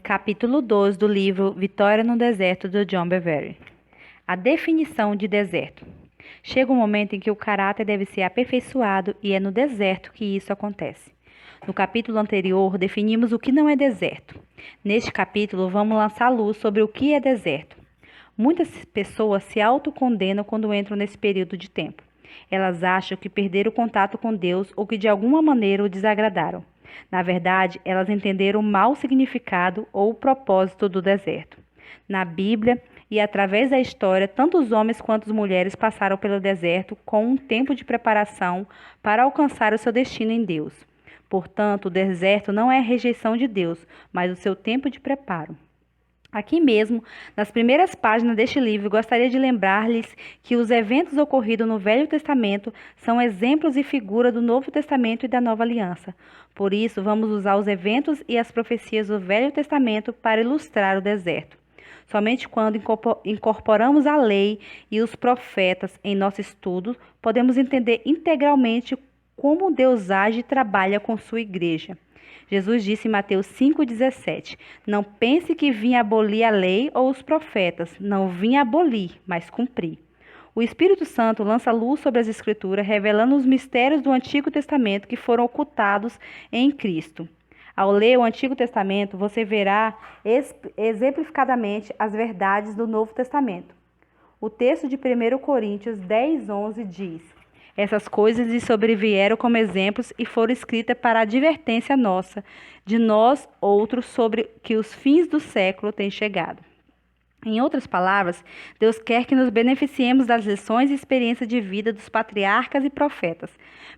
Capítulo 2 do livro Vitória no Deserto, de John Bevere. A definição de deserto. Chega um momento em que o caráter deve ser aperfeiçoado e é no deserto que isso acontece. No capítulo anterior, definimos o que não é deserto. Neste capítulo, vamos lançar luz sobre o que é deserto. Muitas pessoas se autocondenam quando entram nesse período de tempo. Elas acham que perderam o contato com Deus ou que de alguma maneira o desagradaram. Na verdade, elas entenderam o mau significado ou o propósito do deserto. Na Bíblia e através da história, tanto os homens quanto as mulheres passaram pelo deserto com um tempo de preparação para alcançar o seu destino em Deus. Portanto, o deserto não é a rejeição de Deus, mas o seu tempo de preparo. Aqui mesmo, nas primeiras páginas deste livro, gostaria de lembrar-lhes que os eventos ocorridos no Velho Testamento são exemplos e figura do Novo Testamento e da Nova Aliança. Por isso, vamos usar os eventos e as profecias do Velho Testamento para ilustrar o deserto. Somente quando incorporamos a lei e os profetas em nosso estudo, podemos entender integralmente como Deus age e trabalha com sua igreja. Jesus disse em Mateus 5,17: Não pense que vim abolir a lei ou os profetas. Não vim abolir, mas cumprir. O Espírito Santo lança luz sobre as Escrituras, revelando os mistérios do Antigo Testamento que foram ocultados em Cristo. Ao ler o Antigo Testamento, você verá exemplificadamente as verdades do Novo Testamento. O texto de 1 Coríntios 10:11 diz: Essas coisas lhe sobrevieram como exemplos e foram escritas para a advertência nossa, de nós outros, sobre que os fins do século têm chegado. Em outras palavras, Deus quer que nos beneficiemos das lições e experiências de vida dos patriarcas e profetas.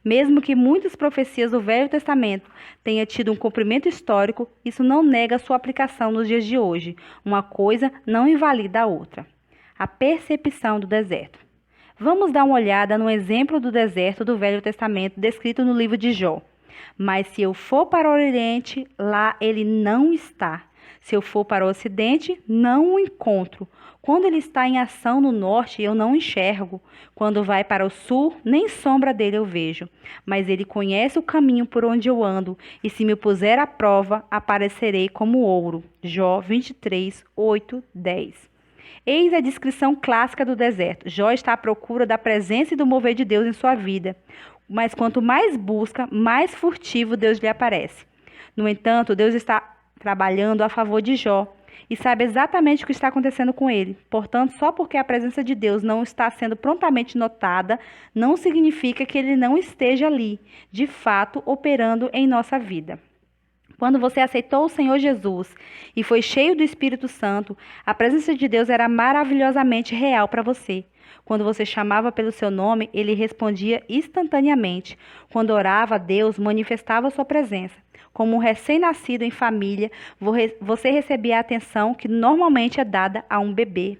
Mesmo que muitas profecias do Velho Testamento tenham tido um cumprimento histórico, isso não nega a sua aplicação nos dias de hoje. Uma coisa não invalida a outra. A percepção do deserto. Vamos dar uma olhada no exemplo do deserto do Velho Testamento descrito no livro de Jó. Mas se eu for para o Oriente, lá ele não está. Se eu for para o Ocidente, não o encontro. Quando ele está em ação no Norte, eu não enxergo. Quando vai para o Sul, nem sombra dele eu vejo. Mas ele conhece o caminho por onde eu ando, e se me puser à prova, aparecerei como ouro. Jó 23, 8, 10. Eis a descrição clássica do deserto. Jó está à procura da presença e do mover de Deus em sua vida. Mas quanto mais busca, mais furtivo Deus lhe aparece. No entanto, Deus está trabalhando a favor de Jó e sabe exatamente o que está acontecendo com ele. Portanto, só porque a presença de Deus não está sendo prontamente notada, não significa que ele não esteja ali, de fato, operando em nossa vida. Quando você aceitou o Senhor Jesus e foi cheio do Espírito Santo, a presença de Deus era maravilhosamente real para você. Quando você chamava pelo seu nome, ele respondia instantaneamente. Quando orava a Deus, manifestava sua presença. Como um recém-nascido em família, você recebia a atenção que normalmente é dada a um bebê.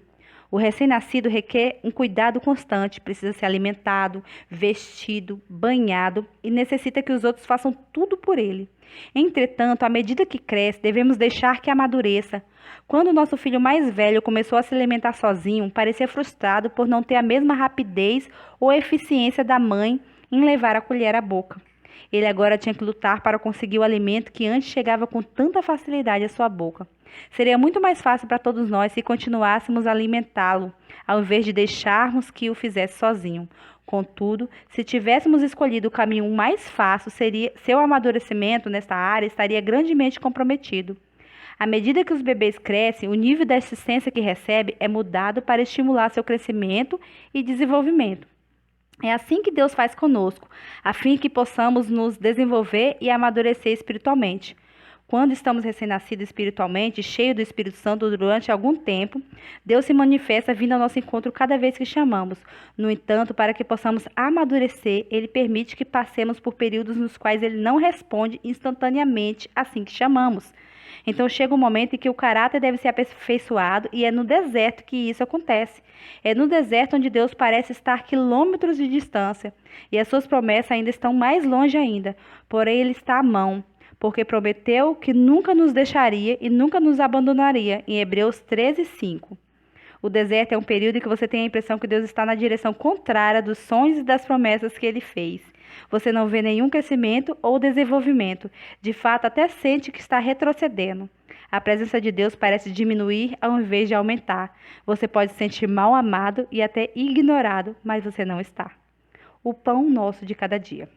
O recém-nascido requer um cuidado constante, precisa ser alimentado, vestido, banhado e necessita que os outros façam tudo por ele. Entretanto, à medida que cresce, devemos deixar que amadureça. Quando o nosso filho mais velho começou a se alimentar sozinho, parecia frustrado por não ter a mesma rapidez ou eficiência da mãe em levar a colher à boca. Ele agora tinha que lutar para conseguir o alimento que antes chegava com tanta facilidade à sua boca. Seria muito mais fácil para todos nós se continuássemos a alimentá-lo, ao invés de deixarmos que o fizesse sozinho. Contudo, se tivéssemos escolhido o caminho mais fácil, seu amadurecimento nesta área estaria grandemente comprometido. À medida que os bebês crescem, o nível de assistência que recebe é mudado para estimular seu crescimento e desenvolvimento. É assim que Deus faz conosco, a fim que possamos nos desenvolver e amadurecer espiritualmente. Quando estamos recém-nascidos espiritualmente, cheios do Espírito Santo durante algum tempo, Deus se manifesta vindo ao nosso encontro cada vez que chamamos. No entanto, para que possamos amadurecer, Ele permite que passemos por períodos nos quais Ele não responde instantaneamente assim que chamamos. Então chega um momento em que o caráter deve ser aperfeiçoado e é no deserto que isso acontece. É no deserto onde Deus parece estar quilômetros de distância e as suas promessas ainda estão mais longe ainda, porém Ele está à mão, porque prometeu que nunca nos deixaria e nunca nos abandonaria, em Hebreus 13:5. O deserto é um período em que você tem a impressão que Deus está na direção contrária dos sonhos e das promessas que Ele fez. Você não vê nenhum crescimento ou desenvolvimento. De fato, até sente que está retrocedendo. A presença de Deus parece diminuir ao invés de aumentar. Você pode se sentir mal amado e até ignorado, mas você não está. O pão nosso de cada dia.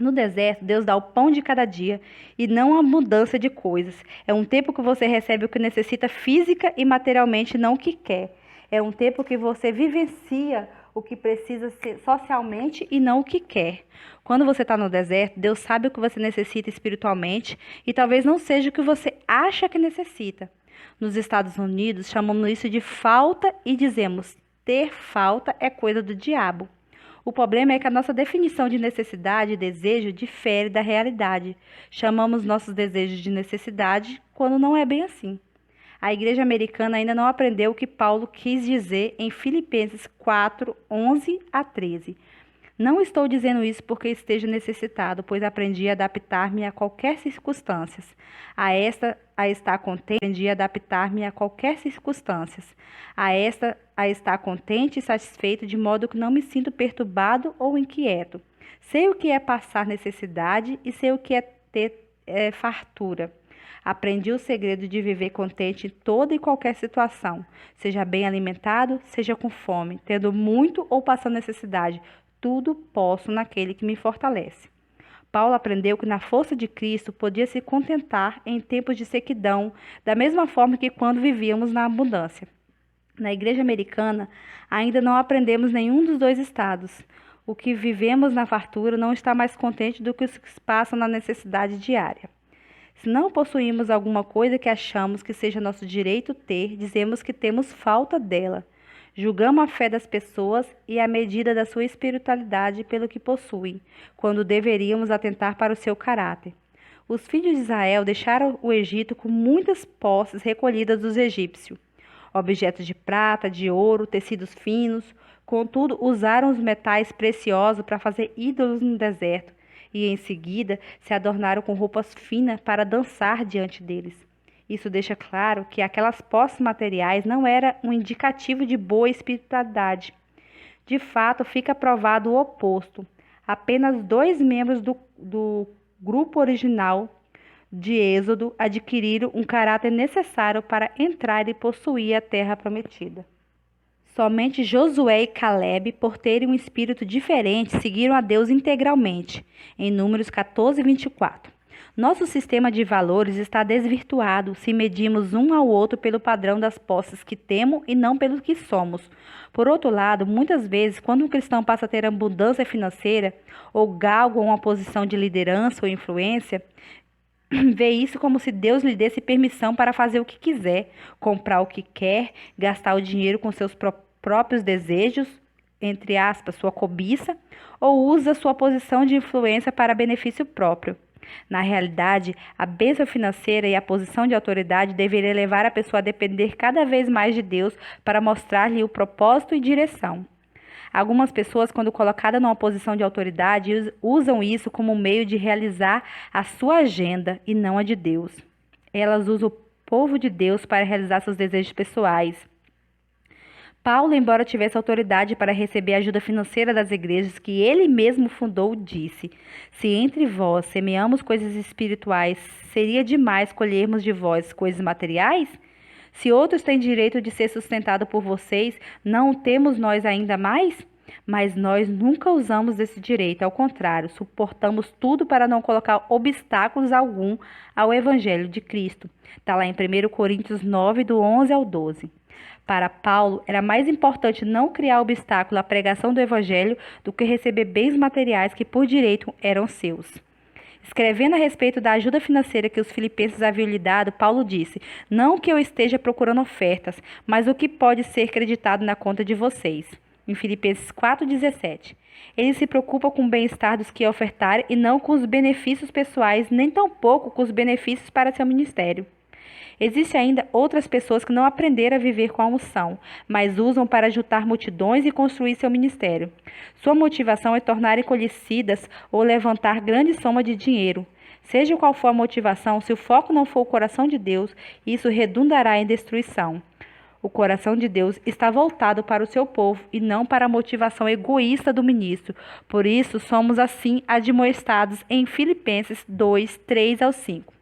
No deserto, Deus dá o pão de cada dia e não a mudança de coisas. É um tempo que você recebe o que necessita física e materialmente, não o que quer. É um tempo que você vivencia o que precisa ser socialmente e não o que quer. Quando você está no deserto, Deus sabe o que você necessita espiritualmente e talvez não seja o que você acha que necessita. Nos Estados Unidos, chamamos isso de falta e dizemos: ter falta é coisa do diabo. O problema é que a nossa definição de necessidade e desejo difere da realidade. Chamamos nossos desejos de necessidade quando não é bem assim. A igreja americana ainda não aprendeu o que Paulo quis dizer em Filipenses 4, 11 a 13. Não estou dizendo isso porque esteja necessitado, pois aprendi a adaptar-me a qualquer circunstância. A estar contente, aprendi a adaptar-me a qualquer circunstância. A estar contente e satisfeito, de modo que não me sinto perturbado ou inquieto. Sei o que é passar necessidade e sei o que é ter fartura. Aprendi o segredo de viver contente em toda e qualquer situação, seja bem alimentado, seja com fome, tendo muito ou passando necessidade. Tudo posso naquele que me fortalece. Paulo aprendeu que na força de Cristo podia se contentar em tempos de sequidão, da mesma forma que quando vivíamos na abundância. Na igreja americana, ainda não aprendemos nenhum dos dois estados. O que vivemos na fartura não está mais contente do que os que passam na necessidade diária. Se não possuímos alguma coisa que achamos que seja nosso direito ter, dizemos que temos falta dela. Julgamos a fé das pessoas e a medida da sua espiritualidade pelo que possuem, quando deveríamos atentar para o seu caráter. Os filhos de Israel deixaram o Egito com muitas posses recolhidas dos egípcios, objetos de prata, de ouro, tecidos finos. Contudo, usaram os metais preciosos para fazer ídolos no deserto e, em seguida, se adornaram com roupas finas para dançar diante deles. Isso deixa claro que aquelas posses materiais não eram um indicativo de boa espiritualidade. De fato, fica provado o oposto. Apenas 2 membros do grupo original de Êxodo adquiriram um caráter necessário para entrar e possuir a terra prometida. Somente Josué e Caleb, por terem um espírito diferente, seguiram a Deus integralmente, em Números 14, 24. Nosso sistema de valores está desvirtuado se medimos um ao outro pelo padrão das posses que temos e não pelo que somos. Por outro lado, muitas vezes, quando um cristão passa a ter abundância financeira ou galga uma posição de liderança ou influência, vê isso como se Deus lhe desse permissão para fazer o que quiser, comprar o que quer, gastar o dinheiro com seus próprios desejos, entre aspas, sua cobiça, ou usa sua posição de influência para benefício próprio. Na realidade, a bênção financeira e a posição de autoridade deveria levar a pessoa a depender cada vez mais de Deus para mostrar-lhe o propósito e direção. Algumas pessoas, quando colocadas numa posição de autoridade, usam isso como um meio de realizar a sua agenda e não a de Deus. Elas usam o povo de Deus para realizar seus desejos pessoais. Paulo, embora tivesse autoridade para receber a ajuda financeira das igrejas que ele mesmo fundou, disse: se entre vós semeamos coisas espirituais, seria demais colhermos de vós coisas materiais? Se outros têm direito de ser sustentado por vocês, não temos nós ainda mais? Mas nós nunca usamos desse direito, ao contrário, suportamos tudo para não colocar obstáculos algum ao Evangelho de Cristo. Está lá em 1 Coríntios 9, do 11 ao 12. Para Paulo, era mais importante não criar obstáculo à pregação do Evangelho do que receber bens materiais que por direito eram seus. Escrevendo a respeito da ajuda financeira que os filipenses haviam lhe dado, Paulo disse: não que eu esteja procurando ofertas, mas o que pode ser creditado na conta de vocês. Em Filipenses 4,17. Ele se preocupa com o bem-estar dos que ofertarem e não com os benefícios pessoais, nem tampouco com os benefícios para seu ministério. Existem ainda outras pessoas que não aprenderam a viver com a unção, mas usam para juntar multidões e construir seu ministério. Sua motivação é tornarem conhecidas ou levantar grande soma de dinheiro. Seja qual for a motivação, se o foco não for o coração de Deus, isso redundará em destruição. O coração de Deus está voltado para o seu povo e não para a motivação egoísta do ministro. Por isso, somos assim admoestados em Filipenses 2, 3 ao 5.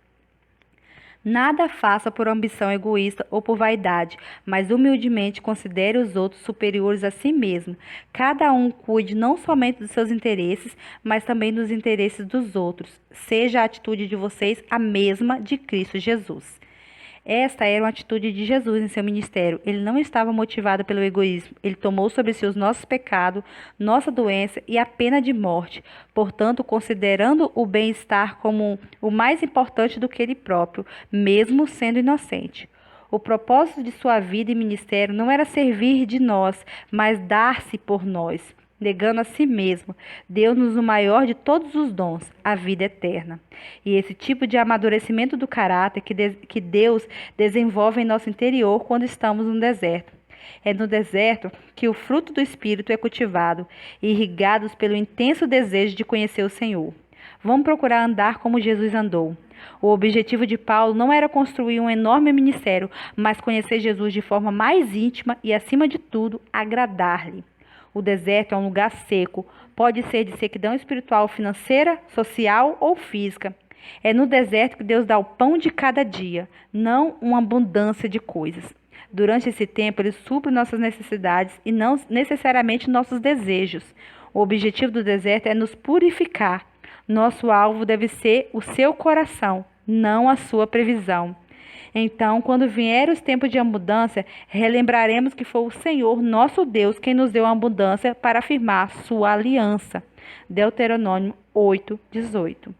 Nada faça por ambição egoísta ou por vaidade, mas humildemente considere os outros superiores a si mesmo. Cada um cuide não somente dos seus interesses, mas também dos interesses dos outros. Seja a atitude de vocês a mesma de Cristo Jesus. Esta era uma atitude de Jesus em seu ministério. Ele não estava motivado pelo egoísmo. Ele tomou sobre si os nossos pecados, nossa doença e a pena de morte. Portanto, considerando o bem-estar como o mais importante do que ele próprio, mesmo sendo inocente. O propósito de sua vida e ministério não era servir de nós, mas dar-se por nós. Negando a si mesmo, deu-nos o maior de todos os dons, a vida eterna. E esse tipo de amadurecimento do caráter que Deus desenvolve em nosso interior quando estamos no deserto. É no deserto que o fruto do Espírito é cultivado, irrigados pelo intenso desejo de conhecer o Senhor. Vamos procurar andar como Jesus andou. O objetivo de Paulo não era construir um enorme ministério, mas conhecer Jesus de forma mais íntima e, acima de tudo, agradar-lhe. O deserto é um lugar seco, pode ser de sequidão espiritual, financeira, social ou física. É no deserto que Deus dá o pão de cada dia, não uma abundância de coisas. Durante esse tempo, Ele supre nossas necessidades e não necessariamente nossos desejos. O objetivo do deserto é nos purificar. Nosso alvo deve ser o seu coração, não a sua previsão. Então, quando vier os tempos de abundância, relembraremos que foi o Senhor, nosso Deus, quem nos deu a abundância para afirmar sua aliança. Deuteronômio 8:18.